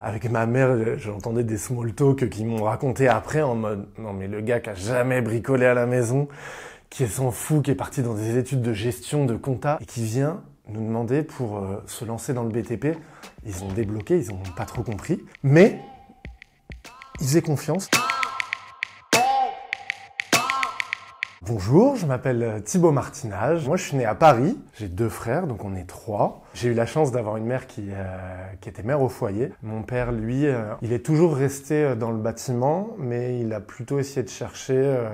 Avec ma mère, j'entendais des small talk qui m'ont raconté après en mode « Non mais le gars qui a jamais bricolé à la maison, qui s'en fout, qui est parti dans des études de gestion, de compta, et qui vient nous demander pour se lancer dans le BTP. » Ils ont débloqué, ils n'ont pas trop compris, mais ils faisaient confiance. Bonjour, je m'appelle Thibaut Martinage. Moi, je suis né à Paris. J'ai 2 frères, donc on est 3. J'ai eu la chance d'avoir une mère qui était mère au foyer. Mon père, lui, il est toujours resté dans le bâtiment, mais il a plutôt essayé de chercher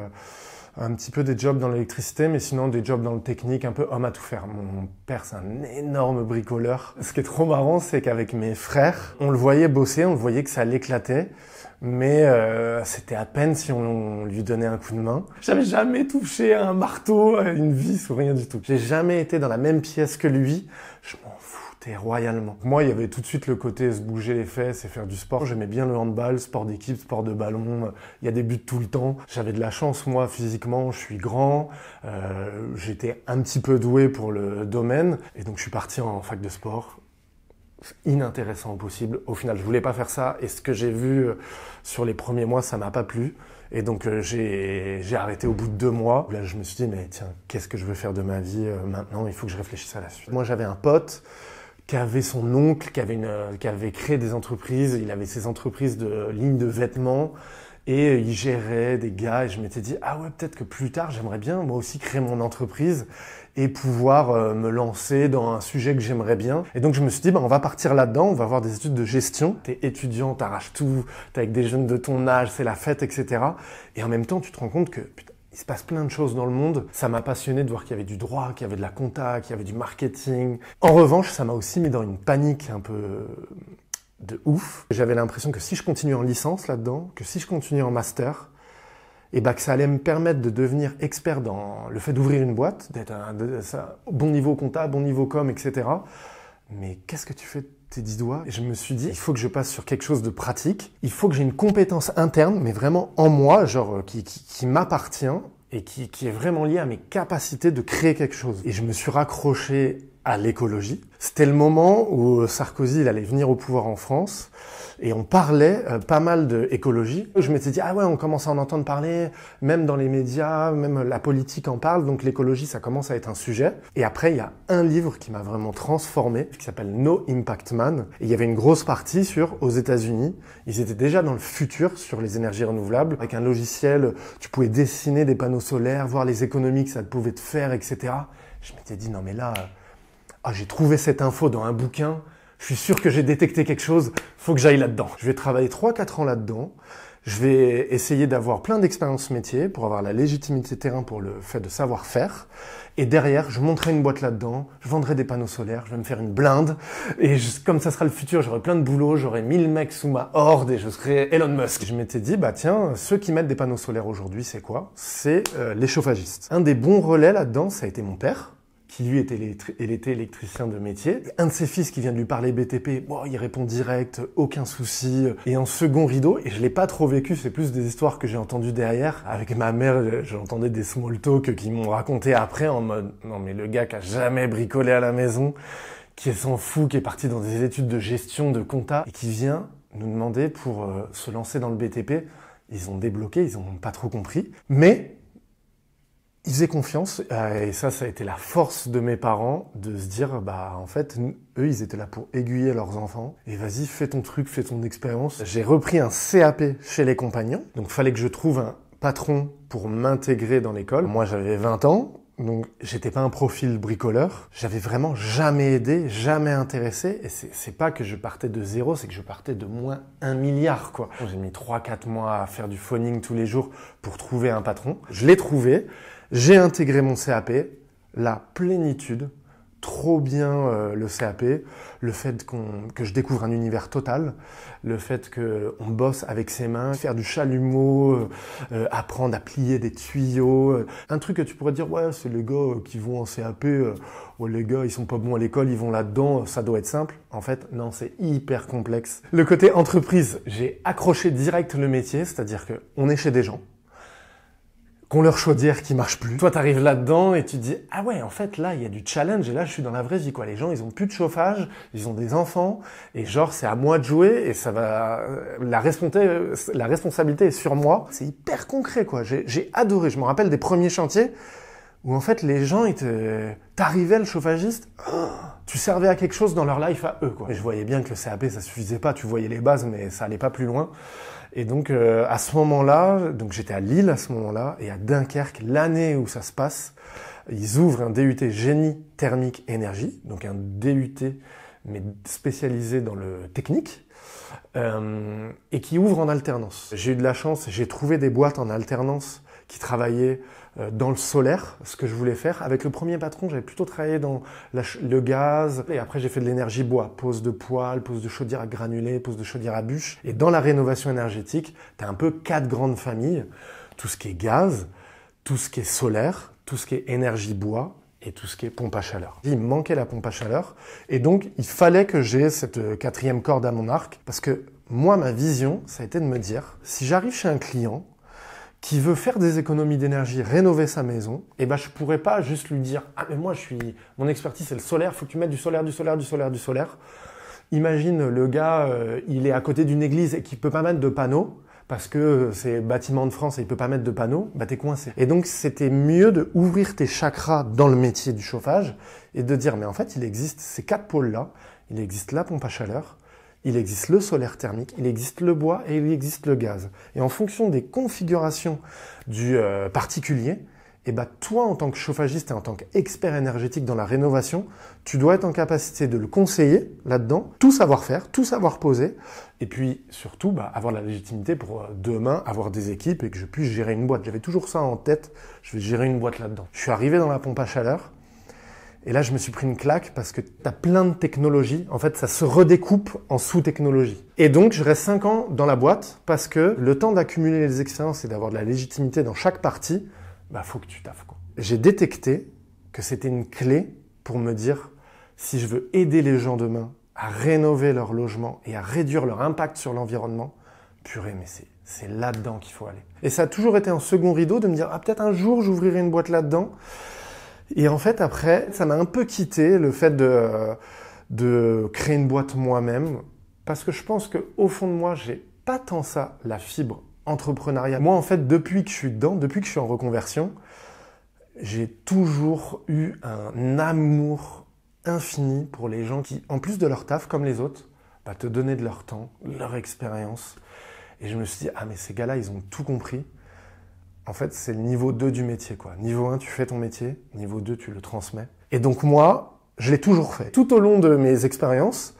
un petit peu des jobs dans l'électricité, mais sinon des jobs dans le technique, un peu homme à tout faire. Mon père, c'est un énorme bricoleur. Ce qui est trop marrant, c'est qu'avec mes frères, on le voyait bosser, on le voyait que ça l'éclatait, mais c'était à peine si on lui donnait un coup de main. J'avais jamais touché à un marteau, à une vis ou rien du tout. J'ai jamais été dans la même pièce que lui. Je m'en foutais royalement. Moi, il y avait tout de suite le côté se bouger les fesses et faire du sport. J'aimais bien le handball, sport d'équipe, sport de ballon. Il y a des buts tout le temps. J'avais de la chance, moi, physiquement. Je suis grand. J'étais un petit peu doué pour le domaine. Et donc, je suis parti en fac de sport. Inintéressant au possible. Au final, je voulais pas faire ça. Et ce que j'ai vu sur les premiers mois, ça m'a pas plu. Et donc, j'ai arrêté au bout de 2 mois. Là, je me suis dit, mais tiens, qu'est-ce que je veux faire de ma vie maintenant? Il faut que je réfléchisse à la suite. Moi, j'avais un pote qui avait son oncle, qui avait créé des entreprises. Il avait ses entreprises de lignes de vêtements. Et il gérait des gars. Et je m'étais dit, ah ouais, peut-être que plus tard, j'aimerais bien, moi aussi, créer mon entreprise et pouvoir me lancer dans un sujet que j'aimerais bien. Et donc je me suis dit, on va partir là-dedans, on va avoir des études de gestion. T'es étudiant, t'arraches tout, t'es avec des jeunes de ton âge, c'est la fête, etc. Et en même temps, tu te rends compte que, putain, il se passe plein de choses dans le monde. Ça m'a passionné de voir qu'il y avait du droit, qu'il y avait de la compta, qu'il y avait du marketing. En revanche, ça m'a aussi mis dans une panique un peu de ouf. J'avais l'impression que si je continuais en licence là-dedans, que si je continuais en master, et que ça allait me permettre de devenir expert dans le fait d'ouvrir une boîte, d'être bon niveau comptable, bon niveau com, etc. Mais qu'est-ce que tu fais de tes 10 doigts? Et je me suis dit, il faut que je passe sur quelque chose de pratique. Il faut que j'ai une compétence interne, mais vraiment en moi, genre qui m'appartient et qui est vraiment liée à mes capacités de créer quelque chose. Et je me suis raccroché à l'écologie. C'était le moment où Sarkozy il allait venir au pouvoir en France et on parlait pas mal d'écologie. Je m'étais dit, ah ouais, on commence à en entendre parler, même dans les médias, même la politique en parle, donc l'écologie, ça commence à être un sujet. Et après, il y a un livre qui m'a vraiment transformé, qui s'appelle No Impact Man. Et il y avait une grosse partie aux États-Unis. Ils étaient déjà dans le futur sur les énergies renouvelables. Avec un logiciel, tu pouvais dessiner des panneaux solaires, voir les économies que ça pouvait te faire, etc. Je m'étais dit, non mais là, j'ai trouvé cette info dans un bouquin, je suis sûr que j'ai détecté quelque chose, faut que j'aille là-dedans. Je vais travailler 3-4 ans là-dedans, je vais essayer d'avoir plein d'expériences métiers pour avoir la légitimité terrain pour le fait de savoir faire. Et derrière, je monterai une boîte là-dedans, je vendrai des panneaux solaires, je vais me faire une blinde. Et comme ça sera le futur, j'aurai plein de boulot, j'aurai 1000 mecs sous ma horde et je serai Elon Musk. Je m'étais dit, tiens, ceux qui mettent des panneaux solaires aujourd'hui, c'est quoi? C'est les chauffagistes. Un des bons relais là-dedans, ça a été mon père, qui lui était électricien de métier. Un de ses fils qui vient de lui parler BTP, il répond direct, aucun souci. Et en second rideau, et je l'ai pas trop vécu, c'est plus des histoires que j'ai entendues derrière. Avec ma mère, j'entendais des small talk qui m'ont raconté après en mode « Non mais le gars qui a jamais bricolé à la maison, qui s'en fout, qui est parti dans des études de gestion, de compta, et qui vient nous demander pour se lancer dans le BTP. » Ils ont débloqué, ils ont pas trop compris. Mais ils faisaient confiance, et ça a été la force de mes parents, de se dire, en fait, eux, ils étaient là pour aiguiller leurs enfants, et vas-y, fais ton truc, fais ton expérience. J'ai repris un CAP chez les compagnons, donc fallait que je trouve un patron pour m'intégrer dans l'école. Moi, j'avais 20 ans, donc j'étais pas un profil bricoleur. J'avais vraiment jamais aidé, jamais intéressé, et c'est pas que je partais de 0, c'est que je partais de moins 1 milliard, quoi. J'ai mis 3-4 mois à faire du phoning tous les jours pour trouver un patron. Je l'ai trouvé. J'ai intégré mon CAP, la plénitude, trop bien le CAP, le fait que je découvre un univers total, le fait qu'on bosse avec ses mains, faire du chalumeau, apprendre à plier des tuyaux. Un truc que tu pourrais dire, ouais, c'est les gars qui vont en CAP, les gars ils sont pas bons à l'école, ils vont là-dedans, ça doit être simple. En fait, non, c'est hyper complexe. Le côté entreprise, j'ai accroché direct le métier, c'est-à-dire qu'on est chez des gens qui ont leur chaudière qui marche plus. Toi, t'arrives là-dedans et tu te dis, ah ouais, en fait, là, il y a du challenge et là, je suis dans la vraie vie, quoi. Les gens, ils ont plus de chauffage, ils ont des enfants et genre, c'est à moi de jouer et ça va, la responsabilité est sur moi. C'est hyper concret, quoi. J'ai adoré. Je me rappelle des premiers chantiers où en fait, les gens, t'arrivais le chauffagiste, tu servais à quelque chose dans leur life à eux, quoi. Et je voyais bien que le CAP, ça suffisait pas. Tu voyais les bases, mais ça allait pas plus loin. Et donc, à ce moment-là, donc j'étais à Lille à ce moment-là, et à Dunkerque, l'année où ça se passe, ils ouvrent un DUT génie thermique énergie, donc un DUT, mais spécialisé dans le technique, et qui ouvre en alternance. J'ai eu de la chance, j'ai trouvé des boîtes en alternance qui travaillaient dans le solaire, ce que je voulais faire. Avec le premier patron, j'avais plutôt travaillé dans le gaz. Et après, j'ai fait de l'énergie bois. Pose de poêle, pose de chaudière à granulés, pose de chaudière à bûche. Et dans la rénovation énergétique, tu as un peu 4 grandes familles. Tout ce qui est gaz, tout ce qui est solaire, tout ce qui est énergie bois et tout ce qui est pompe à chaleur. Il me manquait la pompe à chaleur. Et donc, il fallait que j'ai cette 4e corde à mon arc. Parce que moi, ma vision, ça a été de me dire, si j'arrive chez un client qui veut faire des économies d'énergie, rénover sa maison, et ben je pourrais pas juste lui dire « Ah mais moi mon expertise c'est le solaire, faut que tu mettes du solaire, du solaire, du solaire, du solaire ». Imagine le gars, il est à côté d'une église et qu'il peut pas mettre de panneaux, parce que c'est bâtiment de France et il peut pas mettre de panneaux, bah t'es coincé. Et donc c'était mieux de ouvrir tes chakras dans le métier du chauffage et de dire mais en fait il existe ces 4 pôles-là, il existe la pompe à chaleur, il existe le solaire thermique, il existe le bois et il existe le gaz. Et en fonction des configurations du particulier, et bah toi en tant que chauffagiste et en tant qu'expert énergétique dans la rénovation, tu dois être en capacité de le conseiller là-dedans, tout savoir faire, tout savoir poser, et puis surtout bah, avoir la légitimité pour demain avoir des équipes et que je puisse gérer une boîte. J'avais toujours ça en tête, je vais gérer une boîte là-dedans. Je suis arrivé dans la pompe à chaleur, et là, je me suis pris une claque parce que tu as plein de technologies. En fait, ça se redécoupe en sous-technologies. Et donc, je reste 5 ans dans la boîte parce que le temps d'accumuler les expériences et d'avoir de la légitimité dans chaque partie, bah, faut que tu taffes, quoi. J'ai détecté que c'était une clé pour me dire, si je veux aider les gens demain à rénover leur logement et à réduire leur impact sur l'environnement, purée, mais c'est là-dedans qu'il faut aller. Et ça a toujours été un second rideau de me dire, ah, peut-être un jour, j'ouvrirai une boîte là-dedans. Et en fait, après, ça m'a un peu quitté le fait de créer une boîte moi-même, parce que je pense qu'au fond de moi, j'ai pas tant ça, la fibre entrepreneuriale. Moi, en fait, depuis que je suis dedans, depuis que je suis en reconversion, j'ai toujours eu un amour infini pour les gens qui, en plus de leur taf, comme les autres, bah, te donner de leur temps, leur expérience. Et je me suis dit, ah mais ces gars-là, ils ont tout compris. En fait, c'est le niveau 2 du métier, quoi. Niveau 1, tu fais ton métier. Niveau 2, tu le transmets. Et donc moi, je l'ai toujours fait. Tout au long de mes expériences,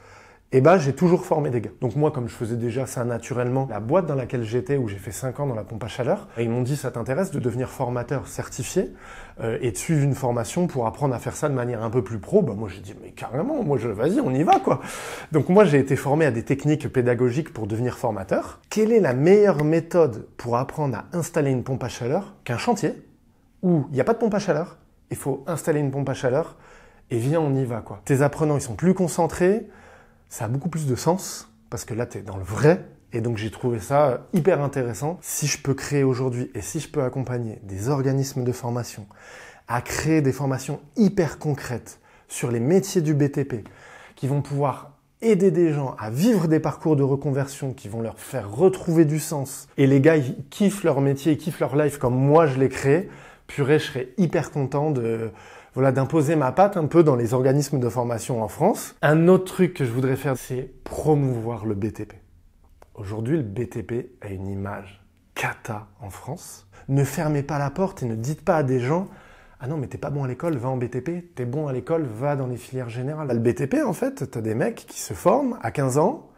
eh ben, j'ai toujours formé des gars. Donc moi, comme je faisais déjà ça naturellement, la boîte dans laquelle j'étais, où j'ai fait 5 ans dans la pompe à chaleur, ils m'ont dit, ça t'intéresse de devenir formateur certifié et de suivre une formation pour apprendre à faire ça de manière un peu plus pro. Bah, moi, j'ai dit, mais carrément, vas-y, on y va, quoi. Donc moi, j'ai été formé à des techniques pédagogiques pour devenir formateur. Quelle est la meilleure méthode pour apprendre à installer une pompe à chaleur qu'un chantier où il n'y a pas de pompe à chaleur, il faut installer une pompe à chaleur et viens, on y va, quoi. Tes apprenants, ils sont plus concentrés. Ça a beaucoup plus de sens, parce que là, tu es dans le vrai, et donc j'ai trouvé ça hyper intéressant. Si je peux créer aujourd'hui, et si je peux accompagner des organismes de formation à créer des formations hyper concrètes sur les métiers du BTP, qui vont pouvoir aider des gens à vivre des parcours de reconversion, qui vont leur faire retrouver du sens, et les gars, ils kiffent leur métier, ils kiffent leur life comme moi je l'ai créé, purée, je serais hyper content d'imposer ma patte un peu dans les organismes de formation en France. Un autre truc que je voudrais faire, c'est promouvoir le BTP. Aujourd'hui, le BTP a une image cata en France. Ne fermez pas la porte et ne dites pas à des gens « Ah non, mais t'es pas bon à l'école, va en BTP. T'es bon à l'école, va dans les filières générales. » Le BTP, en fait, t'as des mecs qui se forment à 15 ans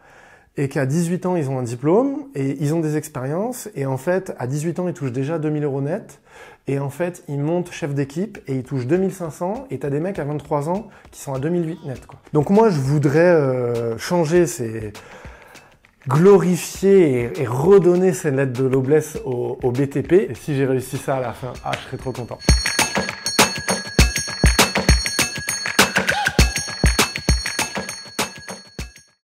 et qu'à 18 ans, ils ont un diplôme et ils ont des expériences. Et en fait, à 18 ans, ils touchent déjà 2000 € net. Et en fait, ils montent chef d'équipe et ils touchent 2500. Et t'as des mecs à 23 ans qui sont à 2008 net, quoi. Donc moi, je voudrais changer glorifier et redonner ces lettres de noblesse au BTP. Et si j'ai réussi ça à la fin, je serais trop content.